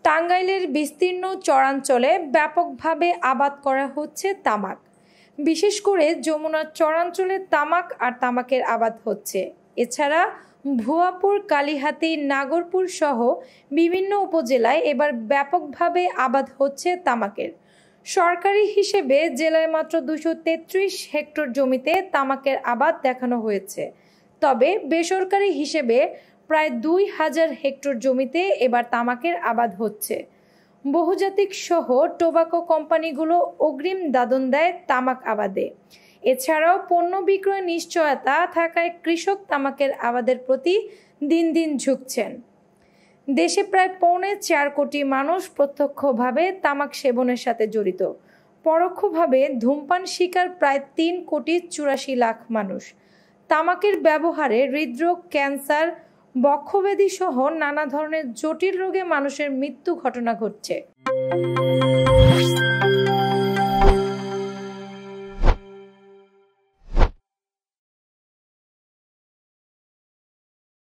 টাঙ্গাইলের বিস্তীর্ণ চরাঞ্চলে ব্যাপকভাবে আবাদ করা হচ্ছে তামাক। বিশেষ করে যমুনার চরাঞ্চলে তামাক আর তামাকের আবাদ হচ্ছে। এছাড়া ভুয়াপুর, কালিহাতী, নাগরপুর সহ বিভিন্ন উপজেলায় এবার ব্যাপকভাবে আবাদ হচ্ছে তামাকের। সরকারি হিসেবে জেলায় মাত্র 233 হেক্টর জমিতে তামাকের আবাদ দেখানো হয়েছে। তবে বেসরকারি হিসেবে প্রায় 2000 হেক্টর জমিতে এবার তামাকের আবাদ হচ্ছে। বহুজাতিক সহ টোবাকো কোম্পানিগুলো অগ্রিম দাদন দেয় তামাক আবাদে। এছাড়াও পণ্য বিক্রয় নিশ্চয়তা থাকায় কৃষক তামাকের আবাদের প্রতি দিন দিন ঝুঁকছেন। দেশে প্রায় 4.25 কোটি মানুষ প্রত্যক্ষভাবে তামাক সেবনের সাথে জড়িত। পরোক্ষভাবে ধূমপান শিকার প্রায় 3.84 লাখ মানুষ। তামাকের ব্যবহারে হৃদরোগ, ক্যান্সার, বক্ষব্যাধি সহ নানা ধরনের জটিল রোগে মানুষের মৃত্যু ঘটনা ঘটছে।